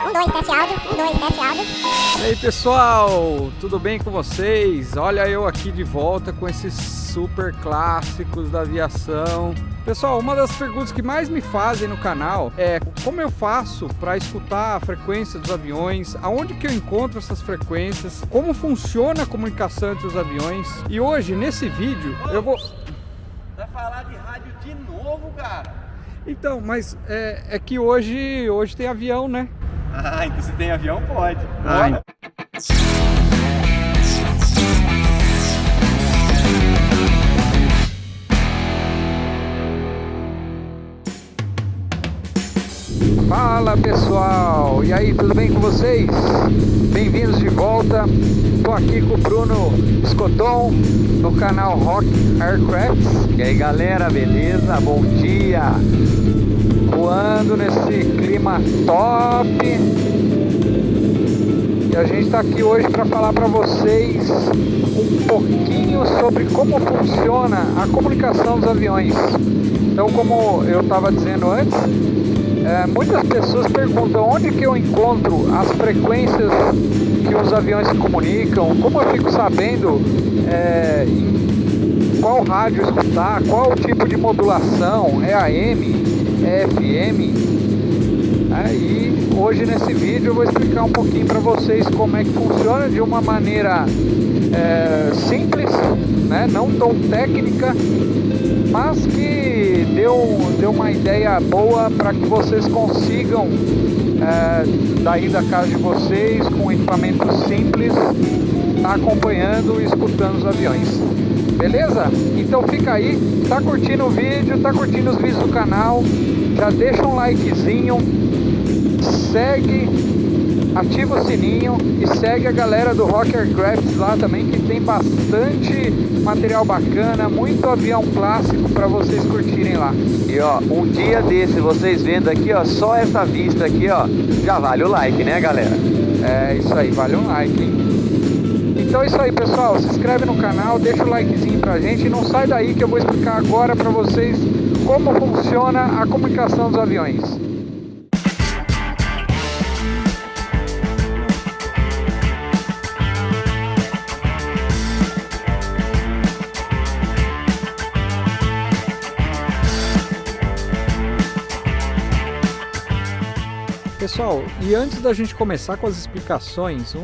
teste áudio. 1, 2, teste áudio. E aí pessoal, tudo bem com vocês? Olha eu aqui de volta com esses super clássicos da aviação. Pessoal, uma das perguntas que mais me fazem no canal é como eu faço para escutar a frequência dos aviões, aonde que eu encontro essas frequências, como funciona a comunicação entre os aviões. E hoje, nesse vídeo, eu vou... Vai falar de rádio de novo, cara? Então, mas é que hoje tem avião, né? Ah, então se tem avião, pode. Ah, Fala pessoal, e aí, tudo bem com vocês? Bem-vindos de volta. Estou aqui com o Bruno Scotton no canal Rock Aircraft. E aí galera, beleza? Bom dia! Voando nesse clima top. E a gente está aqui hoje para falar para vocês um pouquinho sobre como funciona a comunicação dos aviões. Então, como eu estava dizendo antes, muitas pessoas perguntam onde que eu encontro as frequências que os aviões se comunicam, como eu fico sabendo em qual rádio escutar, qual o tipo de modulação, é AM, é FM. E hoje nesse vídeo eu vou explicar um pouquinho para vocês como é que funciona de uma maneira simples, né? Não tão técnica, mas que deu uma ideia boa para que vocês consigam, daí da casa de vocês, com equipamento simples, estar acompanhando e escutando os aviões. Beleza? Então fica aí, tá curtindo o vídeo, tá curtindo os vídeos do canal, já deixa um likezinho, segue, ativa o sininho e segue a galera do Rock Aircraft lá também, que tem bastante material bacana, muito avião clássico para vocês curtirem lá. E ó, um dia desse, vocês vendo aqui, ó, só essa vista aqui, ó, já vale o like, né galera? É isso aí, vale um like, hein? Então é isso aí pessoal, se inscreve no canal, deixa o likezinho pra gente e não sai daí que eu vou explicar agora pra vocês como funciona a comunicação dos aviões. Pessoal, e antes da gente começar com as explicações,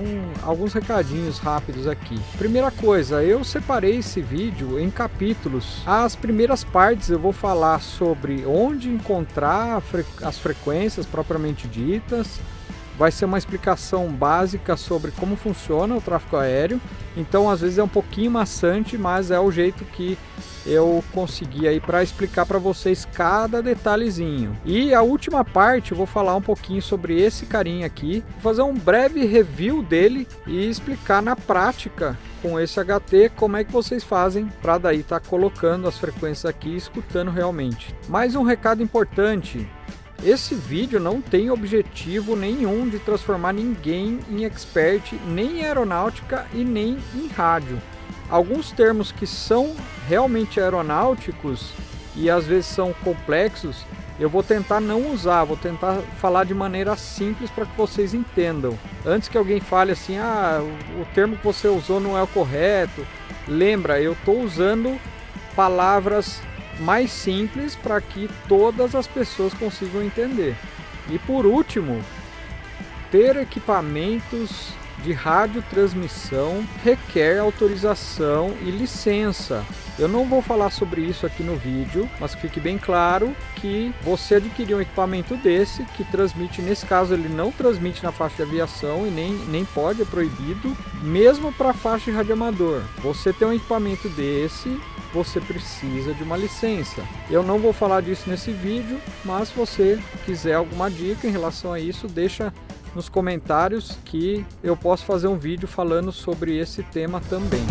alguns recadinhos rápidos aqui. Primeira coisa, eu separei esse vídeo em capítulos. As primeiras partes eu vou falar sobre onde encontrar as frequências propriamente ditas. Vai ser uma explicação básica sobre como funciona o tráfego aéreo. Então, às vezes é um pouquinho maçante, mas é o jeito que eu consegui aí para explicar para vocês cada detalhezinho. E a última parte eu vou falar um pouquinho sobre esse carinha aqui, vou fazer um breve review dele e explicar na prática com esse HT como é que vocês fazem para daí estar colocando as frequências aqui e escutando realmente. Mais um recado importante. Esse vídeo não tem objetivo nenhum de transformar ninguém em expert, nem em aeronáutica e nem em rádio. Alguns termos que são realmente aeronáuticos e às vezes são complexos, eu vou tentar não usar, vou tentar falar de maneira simples para que vocês entendam. Antes que alguém fale assim, o termo que você usou não é o correto, lembra, eu estou usando palavras mais simples para que todas as pessoas consigam entender. E por último, ter equipamentos de radiotransmissão requer autorização e licença. Eu não vou falar sobre isso aqui no vídeo, mas que fique bem claro que você adquirir um equipamento desse, que transmite, nesse caso ele não transmite na faixa de aviação e nem pode, é proibido, mesmo para faixa de radioamador. Você tem um equipamento desse, você precisa de uma licença. Eu não vou falar disso nesse vídeo, mas se você quiser alguma dica em relação a isso, deixa nos comentários que eu posso fazer um vídeo falando sobre esse tema também.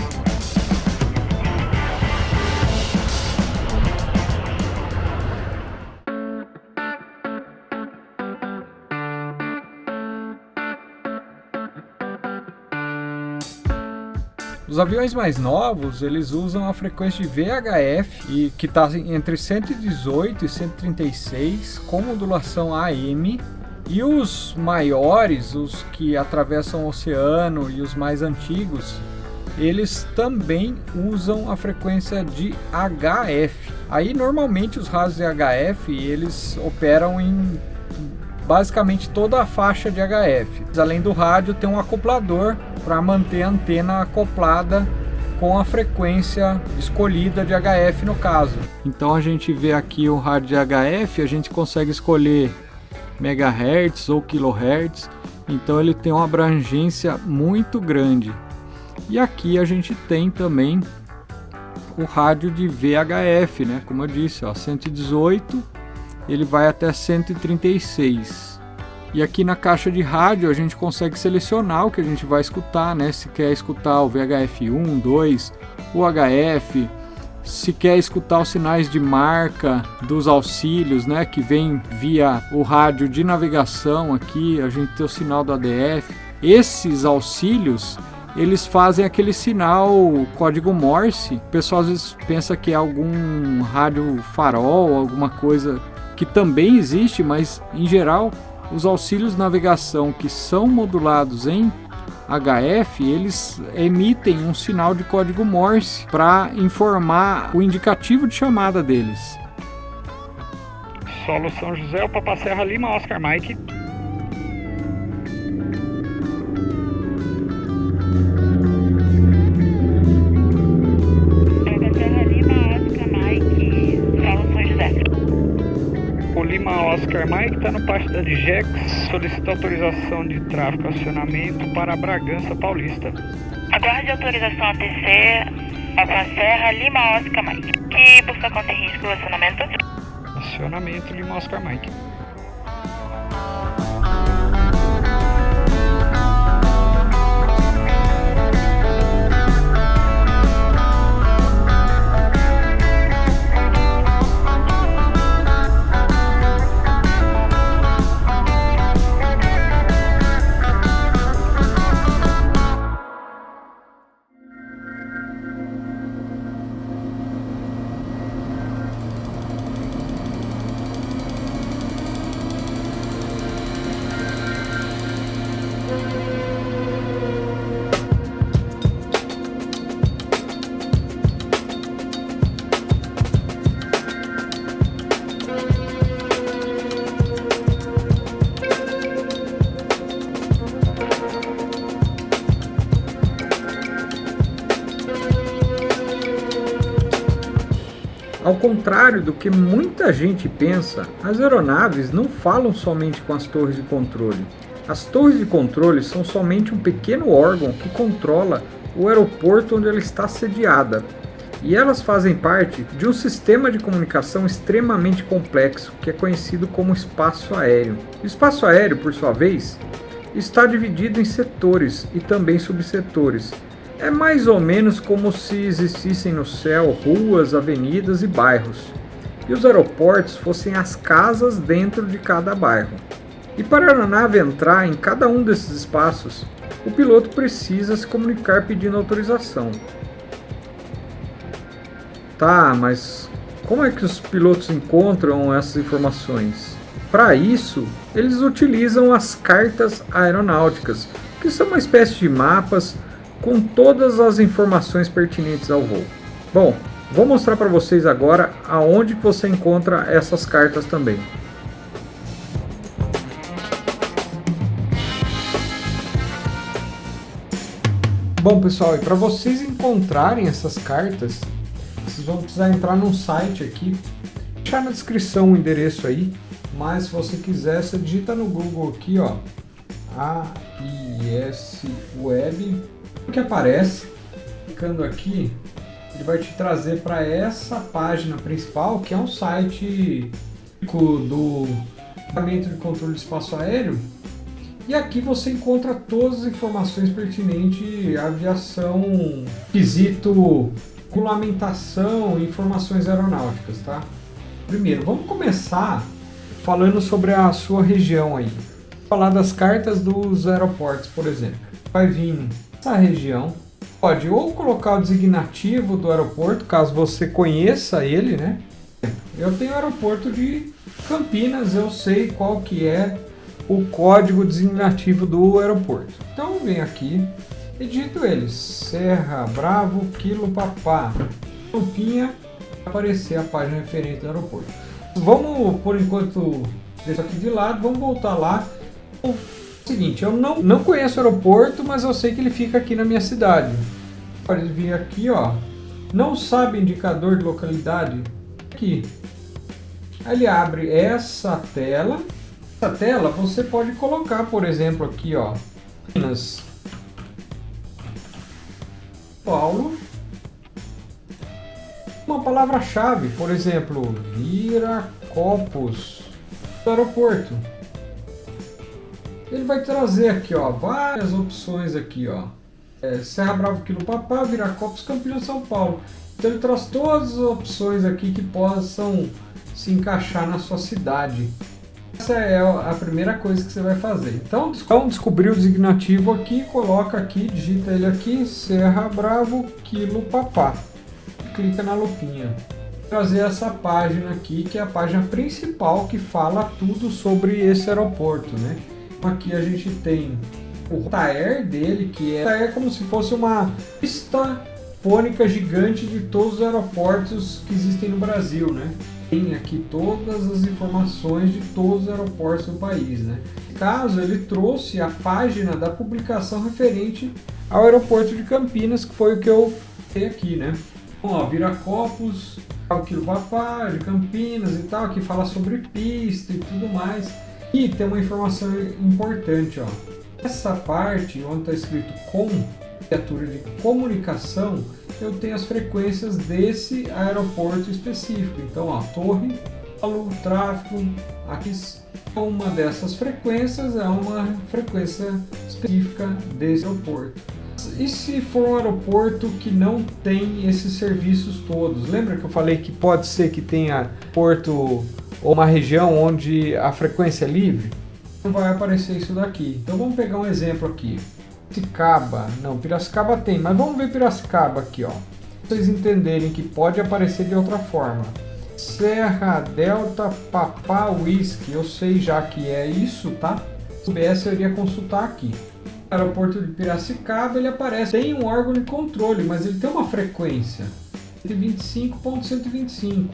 Os aviões mais novos, eles usam a frequência de VHF, que está entre 118 e 136, com modulação AM, E os maiores, os que atravessam o oceano e os mais antigos, eles também usam a frequência de HF. Aí normalmente os rádios de HF eles operam em basicamente toda a faixa de HF. Além do rádio tem um acoplador para manter a antena acoplada com a frequência escolhida de HF no caso. Então a gente vê aqui o rádio de HF, a gente consegue escolher megahertz ou kilohertz, então ele tem uma abrangência muito grande. E aqui a gente tem também o rádio de VHF, né? Como eu disse, ó, 118, ele vai até 136. E aqui na caixa de rádio a gente consegue selecionar o que a gente vai escutar, né? Se quer escutar o VHF 1, 2, o HF, se quer escutar os sinais de marca dos auxílios, né, que vem via o rádio de navegação aqui, a gente tem o sinal do ADF. Esses auxílios, eles fazem aquele sinal código Morse. O pessoal às vezes pensa que é algum rádio farol, alguma coisa que também existe, mas em geral os auxílios de navegação que são modulados em HF, eles emitem um sinal de código Morse para informar o indicativo de chamada deles. Solo São José, o Papa Serra Lima, Oscar Mike. Papa Serra Lima, Oscar Mike, Solo São José. O Lima Oscar Mike está no pátio da DGEX, solicita autorização de tráfego e acionamento para Bragança Paulista. Aguarde autorização ATC, Papa Serra Lima, Oscar Mike. Que por sua conta e risco, acionamento? Acionamento Lima Oscar Mike. Ao contrário do que muita gente pensa, as aeronaves não falam somente com as torres de controle. As torres de controle são somente um pequeno órgão que controla o aeroporto onde ela está sediada. E elas fazem parte de um sistema de comunicação extremamente complexo, que é conhecido como espaço aéreo. O espaço aéreo, por sua vez, está dividido em setores e também subsetores. É mais ou menos como se existissem no céu ruas, avenidas e bairros, e os aeroportos fossem as casas dentro de cada bairro. E para a aeronave entrar em cada um desses espaços, o piloto precisa se comunicar pedindo autorização. Tá, mas como é que os pilotos encontram essas informações? Para isso, eles utilizam as cartas aeronáuticas, que são uma espécie de mapas com todas as informações pertinentes ao voo. Bom, vou mostrar para vocês agora aonde você encontra essas cartas também. Bom pessoal, e para vocês encontrarem essas cartas, vocês vão precisar entrar num site aqui. Vou deixar na descrição o endereço aí, mas se você quiser, você digita no Google aqui, ó, AIS Web. O que aparece, clicando aqui, ele vai te trazer para essa página principal, que é um site do Departamento de Controle de Espaço Aéreo. E aqui você encontra todas as informações pertinentes à aviação, quesito, regulamentação e informações aeronáuticas, tá? Primeiro, vamos começar falando sobre a sua região aí. Vou falar das cartas dos aeroportos, por exemplo. Vai vir essa região, pode ou colocar o designativo do aeroporto, caso você conheça ele, né? Eu tenho o aeroporto de Campinas, eu sei qual que é o código designativo do aeroporto. Então vem aqui e digito ele, Serra Bravo Kilo Papá. Lupinha, aparecer a página referente do aeroporto. Vamos, por enquanto, deixar aqui de lado, vamos voltar lá. O seguinte, eu não conheço o aeroporto, mas eu sei que ele fica aqui na minha cidade. Pode vir aqui, ó. Não sabe indicador de localidade? Aqui. Aí ele abre essa tela. Essa tela você pode colocar, por exemplo, aqui, ó. Minas Paulo. Uma palavra-chave, por exemplo, Viracopos do aeroporto. Ele vai trazer aqui, ó, várias opções aqui, ó. Serra Bravo Kilo Papá, Viracopos, Campinas, São Paulo. Então ele traz todas as opções aqui que possam se encaixar na sua cidade. Essa é a primeira coisa que você vai fazer. Então descobrir o designativo aqui, coloca aqui, digita ele aqui, Serra Bravo Kilo Papá. Clica na lupinha. Trazer essa página aqui, que é a página principal que fala tudo sobre esse aeroporto, né? Aqui a gente tem o rotaer dele, que é como se fosse uma lista fônica gigante de todos os aeroportos que existem no Brasil, né? Tem aqui todas as informações de todos os aeroportos do país, né? No caso, ele trouxe a página da publicação referente ao aeroporto de Campinas, que foi o que eu tenho aqui, né? Ó, Viracopos, Kilo Papá, de Campinas e tal, que fala sobre pista e tudo mais. E tem uma informação importante, ó. Essa parte onde está escrito com criatura de comunicação, eu tenho as frequências desse aeroporto específico. Então, ó, torre, alô, tráfego, aqui uma dessas frequências é uma frequência específica desse aeroporto. E se for um aeroporto que não tem esses serviços todos? Lembra que eu falei que pode ser que tenha porto ou uma região onde a frequência é livre? Não vai aparecer isso daqui. Então vamos pegar um exemplo aqui. Piracicaba. Não, Piracicaba tem, mas vamos ver Piracicaba aqui, ó. Pra vocês entenderem que pode aparecer de outra forma. Serra Delta Papá Whisky. Eu sei já que é isso, tá? Se soubesse, eu iria consultar aqui. No aeroporto de Piracicaba ele aparece. Tem um órgão de controle, mas ele tem uma frequência. 125.125.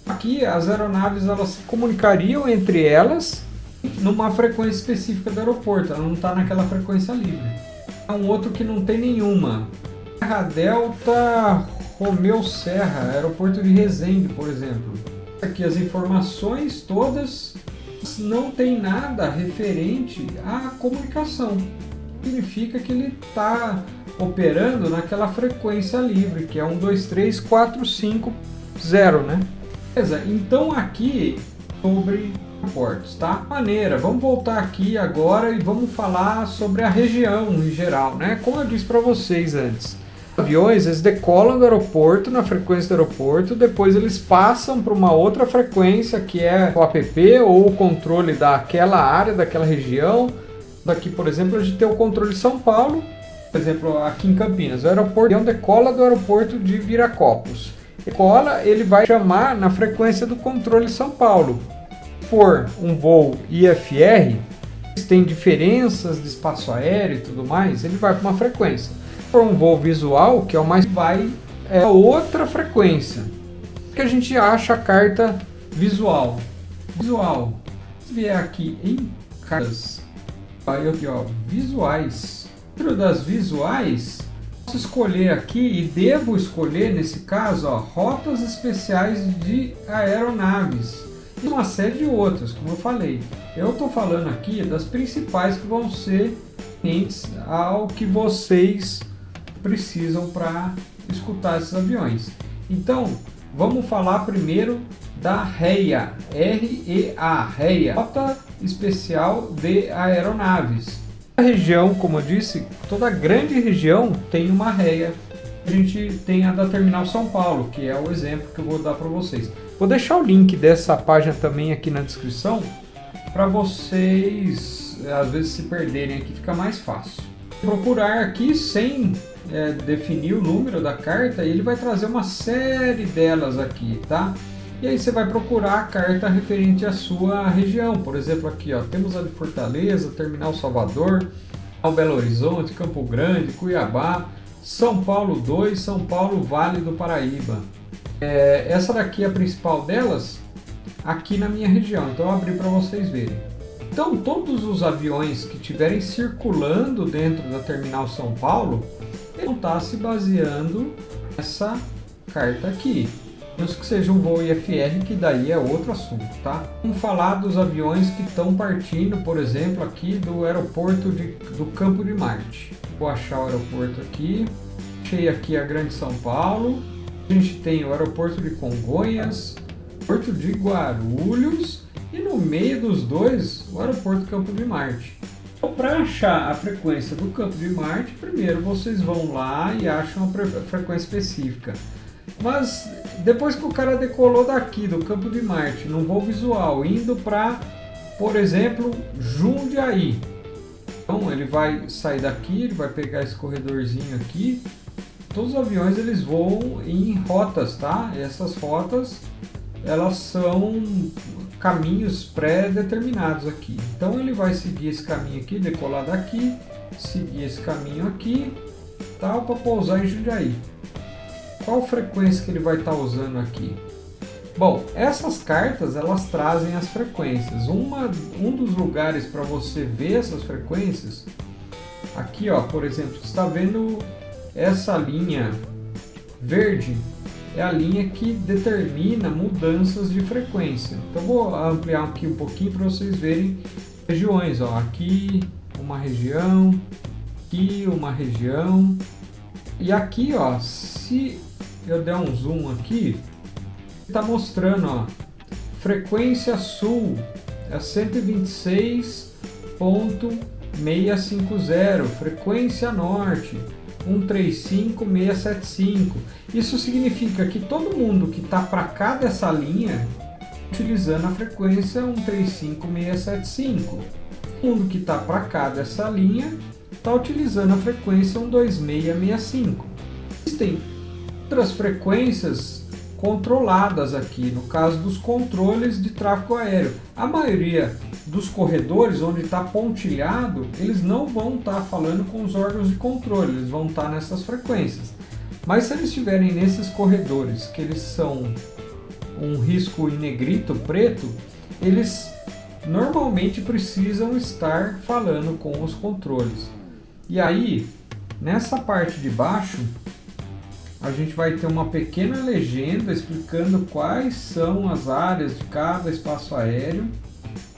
Aqui as aeronaves elas se comunicariam entre elas numa frequência específica do aeroporto. Ela não está naquela frequência livre. É um outro que não tem nenhuma. Serra Delta Romeu Serra, aeroporto de Resende, por exemplo. Aqui as informações todas não tem nada referente à comunicação. Significa que ele está operando naquela frequência livre, que é 123.450, né? Beleza, então aqui sobre aeroportos, tá? Maneira, vamos voltar aqui agora e vamos falar sobre a região em geral, né? Como eu disse para vocês antes, os aviões eles decolam do aeroporto na frequência do aeroporto, depois eles passam para uma outra frequência que é o APP ou o controle daquela área, daquela região. Aqui, por exemplo, a gente tem o controle de São Paulo, por exemplo, aqui em Campinas, o aeroporto decola do aeroporto de Viracopos. Decola, ele vai chamar na frequência do controle de São Paulo. Se for um voo IFR, tem diferenças de espaço aéreo e tudo mais, ele vai para uma frequência. Se for um voo visual, que é o mais vai, é outra frequência. Que a gente acha a carta visual. Visual. Se vier aqui em cartas, aí aqui, ó, visuais. Dentro das visuais, posso escolher aqui e devo escolher nesse caso, ó, rotas especiais de aeronaves e uma série de outras, como eu falei. Eu estou falando aqui das principais que vão ser clientes ao que vocês precisam para escutar esses aviões. Então, vamos falar primeiro da REA, REA, Rota Especial de Aeronaves. A região, como eu disse, toda grande região tem uma REA. A gente tem a da Terminal São Paulo, que é o exemplo que eu vou dar para vocês. Vou deixar o link dessa página também aqui na descrição, para vocês, às vezes, se perderem aqui, fica mais fácil. Procurar aqui sem definir o número da carta, e ele vai trazer uma série delas aqui, tá? E aí você vai procurar a carta referente à sua região. Por exemplo, aqui ó, temos a de Fortaleza, Terminal Salvador, Belo Horizonte, Campo Grande, Cuiabá, São Paulo 2, São Paulo, Vale do Paraíba. Essa daqui é a principal delas, aqui na minha região. Então eu abri para vocês verem. Então todos os aviões que estiverem circulando dentro da Terminal São Paulo, vão estar se baseando nessa carta aqui. Menos que seja um voo IFR, que daí é outro assunto, tá? Vamos falar dos aviões que estão partindo, por exemplo, aqui do aeroporto do Campo de Marte. Vou achar o aeroporto aqui. Achei aqui a Grande São Paulo. A gente tem o aeroporto de Congonhas, o aeroporto de Guarulhos e no meio dos dois, o aeroporto do Campo de Marte. Então, para achar a frequência do Campo de Marte, primeiro vocês vão lá e acham a frequência específica. Mas depois que o cara decolou daqui do Campo de Marte, num voo visual, indo para, por exemplo, Jundiaí. Então ele vai sair daqui, ele vai pegar esse corredorzinho aqui. Todos os aviões eles voam em rotas, tá? E essas rotas, elas são caminhos pré-determinados aqui. Então ele vai seguir esse caminho aqui, decolar daqui, seguir esse caminho aqui, tal, para pousar em Jundiaí. Qual frequência que ele vai estar usando aqui? Bom, essas cartas elas trazem as frequências. Um dos lugares para você ver essas frequências, aqui ó, por exemplo, você está vendo essa linha verde, é a linha que determina mudanças de frequência. Então vou ampliar aqui um pouquinho para vocês verem regiões. Ó, aqui uma região, aqui uma região. E aqui, ó, se eu der um zoom aqui, está mostrando, ó, frequência sul é 126.650, frequência norte 135.675. Isso significa que todo mundo que está para cá dessa linha utilizando a frequência 135.675. Todo mundo que está para cá dessa linha está utilizando a frequência 12665. Existem outras frequências controladas aqui, no caso dos controles de tráfego aéreo. A maioria dos corredores onde está pontilhado, eles não vão estar falando com os órgãos de controle, eles vão estar nessas frequências. Mas se eles estiverem nesses corredores, que eles são um risco em negrito, preto, eles normalmente precisam estar falando com os controles. E aí, nessa parte de baixo, a gente vai ter uma pequena legenda explicando quais são as áreas de cada espaço aéreo.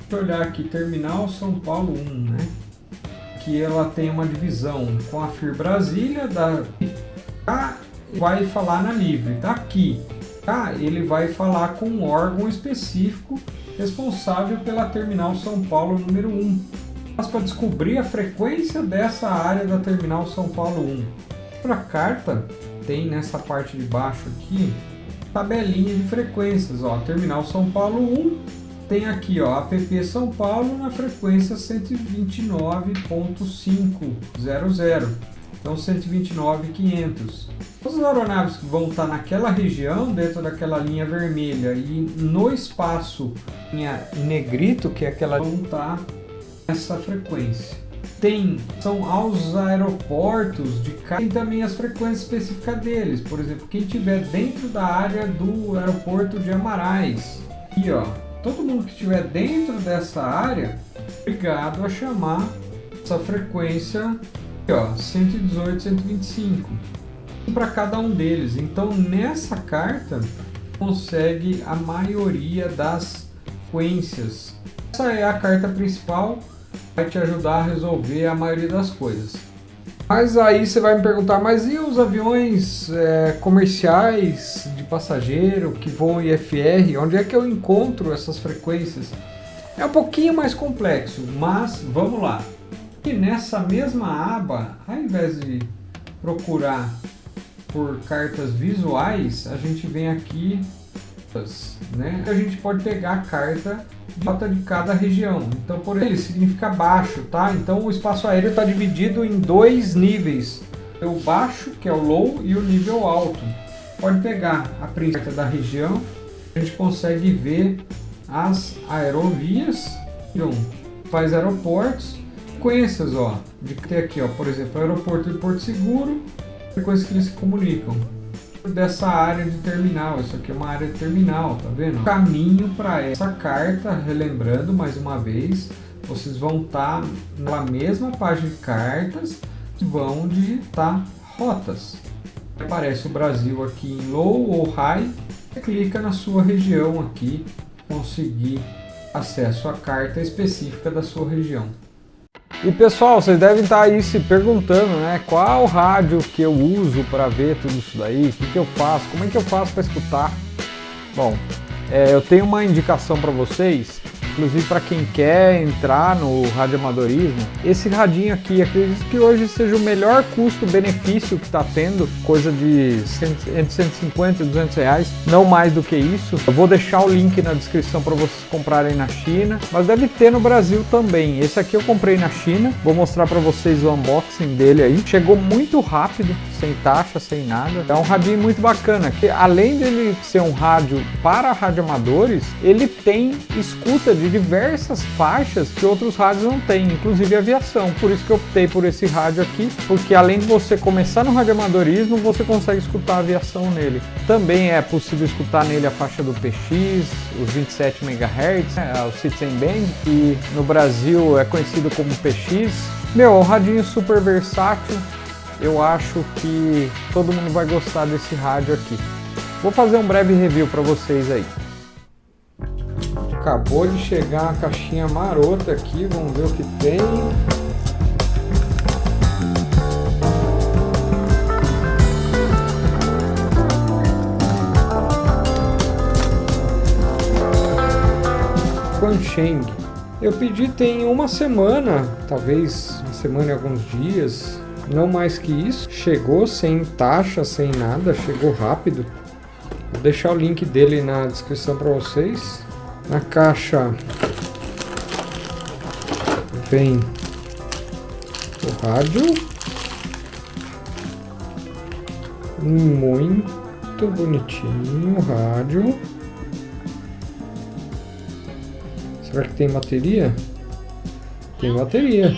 Deixa eu olhar aqui, Terminal São Paulo 1, né? Que ela tem uma divisão com a FIR Brasília, vai falar na Livre, daqui, tá? Ele vai falar com um órgão específico responsável pela Terminal São Paulo número 1. Mas para descobrir a frequência dessa área da Terminal São Paulo 1. Para a carta, tem nessa parte de baixo aqui, tabelinha de frequências, ó, Terminal São Paulo 1, tem aqui, ó, APP São Paulo na frequência 129.500, então 129.500. As aeronaves que vão estar naquela região, dentro daquela linha vermelha e no espaço em negrito, que é aquela, vão estar nessa frequência. São aos aeroportos de cá, tem também as frequências específicas deles. Por exemplo, quem estiver dentro da área do aeroporto de Amarais, e ó, todo mundo que estiver dentro dessa área, obrigado a chamar essa frequência, ó, 118, 125 para cada um deles. Então nessa carta consegue a maioria das frequências. Essa é a carta principal, vai te ajudar a resolver a maioria das coisas. Mas aí você vai me perguntar, mas e os aviões comerciais de passageiro que voam IFR, onde é que eu encontro essas frequências? É um pouquinho mais complexo, mas vamos lá. E nessa mesma aba, ao invés de procurar por cartas visuais, a gente vem aqui, né? A gente pode pegar a carta de cada região. Então, por ele significa baixo, tá? Então, o espaço aéreo está dividido em dois níveis: o baixo, que é o low, e o nível alto. Pode pegar a princípio da região a gente consegue ver as aerovias, faz aeroportos, frequências, ó, de ter aqui, ó, por exemplo, aeroporto de Porto Seguro, frequências que eles se comunicam. Dessa área de terminal, isso aqui é uma área de terminal, tá vendo? Caminho para essa carta, relembrando mais uma vez, vocês vão estar na mesma página de cartas, vão digitar rotas. Aparece o Brasil aqui em low ou high, você clica na sua região aqui, conseguir acesso à carta específica da sua região. E pessoal, vocês devem estar aí se perguntando, né, qual rádio que eu uso para ver tudo isso daí, o que eu faço, como é que eu faço para escutar? Bom, eu tenho uma indicação para vocês, inclusive para quem quer entrar no radioamadorismo. Esse radinho aqui, acredito que hoje seja o melhor custo-benefício que está tendo, coisa de entre 150 e 200 reais, não mais do que isso. Eu vou deixar o link na descrição para vocês comprarem na China, mas deve ter no Brasil também. Esse aqui eu comprei na China, vou mostrar para vocês o unboxing dele aí. Chegou muito rápido, sem taxa, sem nada. É um radinho muito bacana, que além dele ser um rádio para radioamadores, ele tem escuta de diversas faixas que outros rádios não têm, inclusive aviação. Por isso que eu optei por esse rádio aqui, porque além de você começar no radioamadorismo, você consegue escutar a aviação nele. Também é possível escutar nele a faixa do PX, os 27 MHz, o Citizen Band, que no Brasil é conhecido como PX. Meu, é um radinho super versátil. Eu acho que todo mundo vai gostar desse rádio aqui. Vou fazer um breve review para vocês aí. Acabou de chegar uma caixinha marota aqui, vamos ver o que tem. Quansheng. Eu pedi tem uma semana, talvez uma semana e alguns dias, não mais que isso. Chegou sem taxa, sem nada, chegou rápido. Vou deixar o link dele na descrição para vocês. Na caixa vem o rádio, muito bonitinho o rádio. Será que tem bateria? Tem bateria.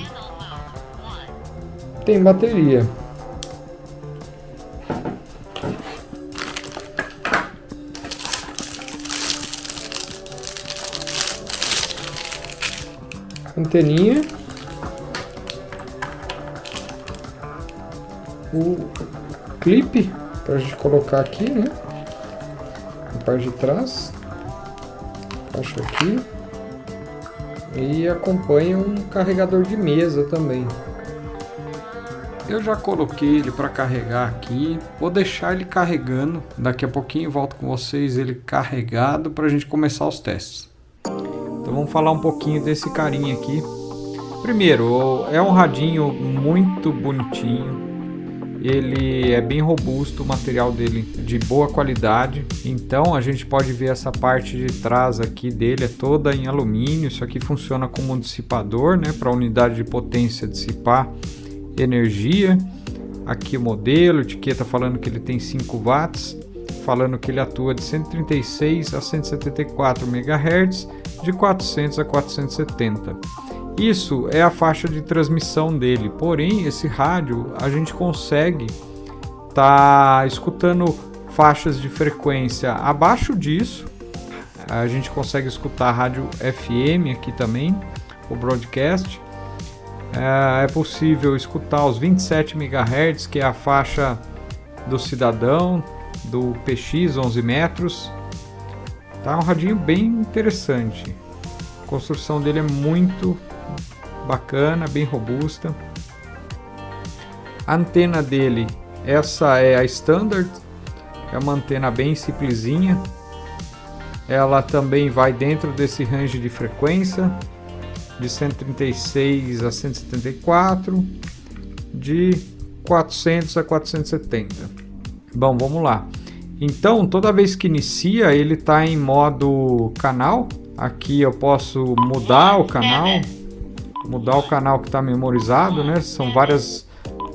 Tem bateria. Anteninha, o clipe para a gente colocar aqui, né, na parte de trás, acho aqui, e acompanha um carregador de mesa também. Eu já coloquei ele para carregar aqui, vou deixar ele carregando, daqui a pouquinho volto com vocês ele carregado para a gente começar os testes. Então vamos falar um pouquinho desse carinha aqui. Primeiro, é um radinho muito bonitinho. Ele é bem robusto, o material dele de boa qualidade. Então a gente pode ver essa parte de trás aqui dele é toda em alumínio. Isso aqui funciona como um dissipador, né, para a unidade de potência dissipar energia. Aqui o modelo, etiqueta falando que ele tem 5 watts, falando que ele atua de 136 a 174 MHz, de 400 a 470. Isso é a faixa de transmissão dele, porém esse rádio a gente consegue estar escutando faixas de frequência abaixo disso. A gente consegue escutar rádio FM aqui também, o broadcast. É possível escutar os 27 MHz, que é a faixa do cidadão, do PX 11 metros. Tá um radinho bem interessante. A construção dele é muito bacana, bem robusta. A antena dele, essa é a standard, é uma antena bem simplesinha. Ela também vai dentro desse range de frequência, de 136 a 174, de 400 a 470. Bom, vamos lá. Então, toda vez que inicia, ele está em modo canal. Aqui eu posso mudar o canal que está memorizado, né? São várias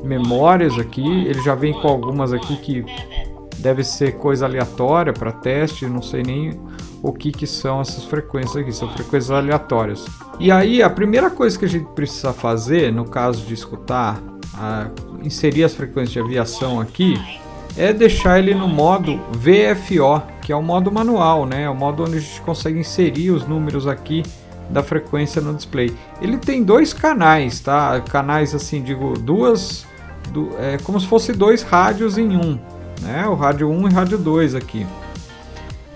memórias aqui. Ele já vem com algumas aqui que deve ser coisa aleatória para teste, não sei nem o que são essas frequências aqui, são frequências aleatórias. E aí a primeira coisa que a gente precisa fazer, no caso de escutar, inserir as frequências de aviação aqui, é deixar ele no modo VFO, que é o modo manual, né? É o modo onde a gente consegue inserir os números aqui da frequência no display. Ele tem dois canais, tá? Canais assim, digo, é como se fosse dois rádios em um, né? O rádio 1 e rádio 2 aqui.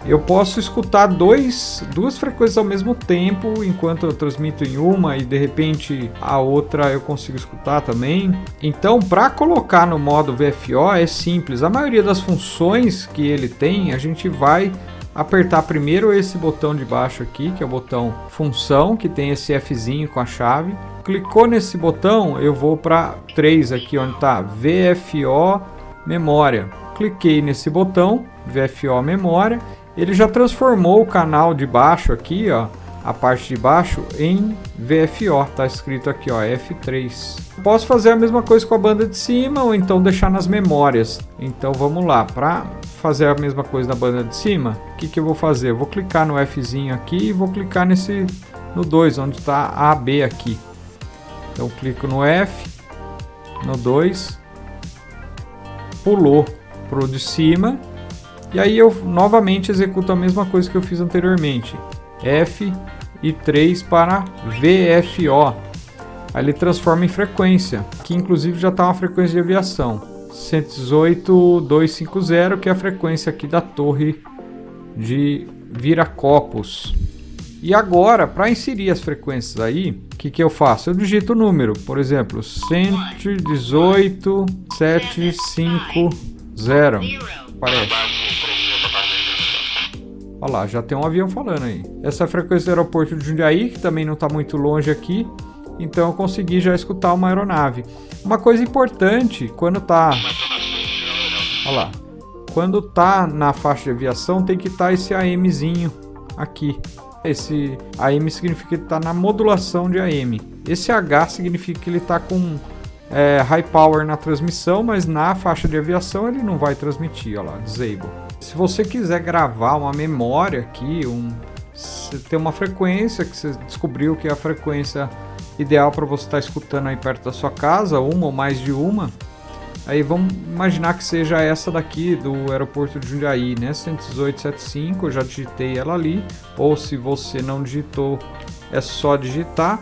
Eu posso escutar duas frequências ao mesmo tempo, enquanto eu transmito em uma e de repente a outra eu consigo escutar também. Então, para colocar no modo VFO é simples. A maioria das funções que ele tem, a gente vai apertar primeiro esse botão de baixo aqui, que é o botão função, que tem esse Fzinho com a chave. Clicou nesse botão, eu vou para 3 aqui, onde está VFO memória. Cliquei nesse botão, VFO memória. Ele já transformou o canal de baixo aqui, ó, a parte de baixo, em VFO. Tá escrito aqui, ó, F3. Posso fazer a mesma coisa com a banda de cima ou então deixar nas memórias. Então vamos lá, para fazer a mesma coisa na banda de cima, o que eu vou fazer? Eu vou clicar no Fzinho aqui e vou clicar no 2, onde está a AB aqui. Então clico no F, no 2, pulou pro de cima. E aí eu novamente executo a mesma coisa que eu fiz anteriormente. F e 3 para VFO. Aí ele transforma em frequência. Aqui inclusive já está uma frequência de aviação. 118.250, que é a frequência aqui da torre de Viracopos. E agora, para inserir as frequências aí, o que eu faço? Eu digito o número, por exemplo, 118.750. Parece. Olha lá, já tem um avião falando aí. Essa é a frequência do aeroporto de Jundiaí, que também não está muito longe aqui. Então eu consegui já escutar uma aeronave. Uma coisa importante, quando tá... Olha lá. Quando tá na faixa de aviação, tem que estar esse AMzinho aqui. Esse AM significa que ele está na modulação de AM. Esse H significa que ele está com high power na transmissão, mas na faixa de aviação ele não vai transmitir. Olha lá, disable. Se você quiser gravar uma memória aqui, você tem uma frequência que você descobriu que é a frequência ideal para você estar escutando aí perto da sua casa, uma ou mais de uma. Aí vamos imaginar que seja essa daqui do aeroporto de Jundiaí, né? 118.75, eu já digitei ela ali. Ou se você não digitou, é só digitar.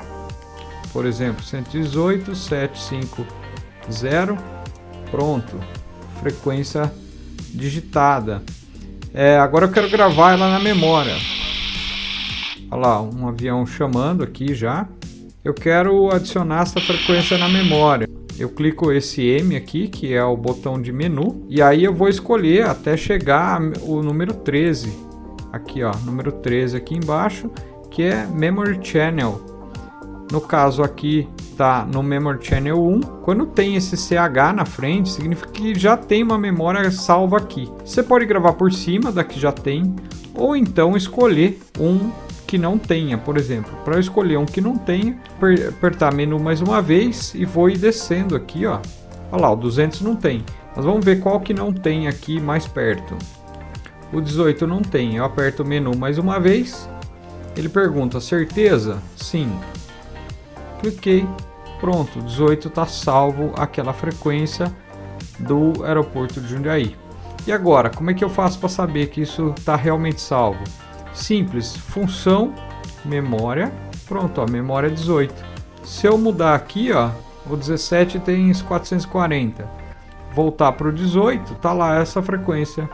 Por exemplo, 118.750. Pronto. Frequência digitada. Agora eu quero gravar ela na memória. Olha lá, um avião chamando aqui já. Eu quero adicionar essa frequência na memória. Eu clico esse M aqui, que é o botão de menu, e aí eu vou escolher até chegar o número 13. Aqui, ó, número 13 aqui embaixo, que é Memory Channel. No caso aqui tá no Memory Channel 1. Quando tem esse CH na frente, significa que já tem uma memória salva aqui. Você pode gravar por cima da que já tem, ou então escolher um que não tenha, por exemplo. Para eu escolher um que não tenha, apertar menu mais uma vez e vou ir descendo aqui, ó. Olha lá, o 200 não tem. Mas vamos ver qual que não tem aqui mais perto. O 18 não tem. Eu aperto o menu mais uma vez. Ele pergunta, certeza? Sim. Cliquei. Pronto, 18 está salvo aquela frequência do aeroporto de Jundiaí. E agora, como é que eu faço para saber que isso está realmente salvo? Simples, função, memória, pronto, ó, memória 18. Se eu mudar aqui, ó, o 17 tem 440. Voltar para o 18, tá lá essa frequência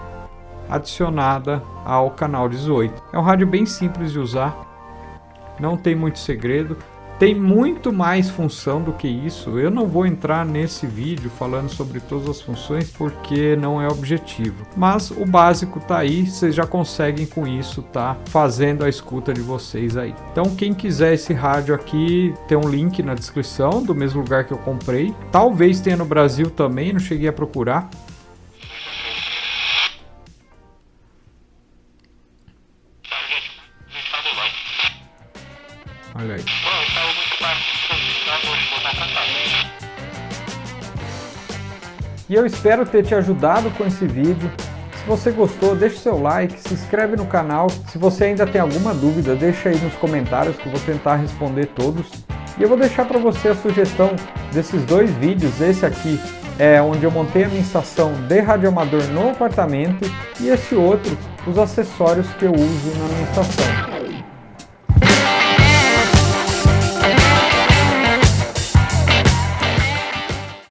adicionada ao canal 18. É um rádio bem simples de usar, não tem muito segredo. Tem muito mais função do que isso. Eu não vou entrar nesse vídeo falando sobre todas as funções porque não é objetivo. Mas o básico tá aí, vocês já conseguem com isso tá fazendo a escuta de vocês aí. Então quem quiser esse rádio aqui, tem um link na descrição do mesmo lugar que eu comprei. Talvez tenha no Brasil também, não cheguei a procurar. Olha aí. E eu espero ter te ajudado com esse vídeo. Se você gostou, deixa o seu like, se inscreve no canal. Se você ainda tem alguma dúvida, deixa aí nos comentários que eu vou tentar responder todos. E eu vou deixar para você a sugestão desses 2 vídeos. Esse aqui é onde eu montei a minha estação de radioamador no apartamento, e esse outro, os acessórios que eu uso na minha estação.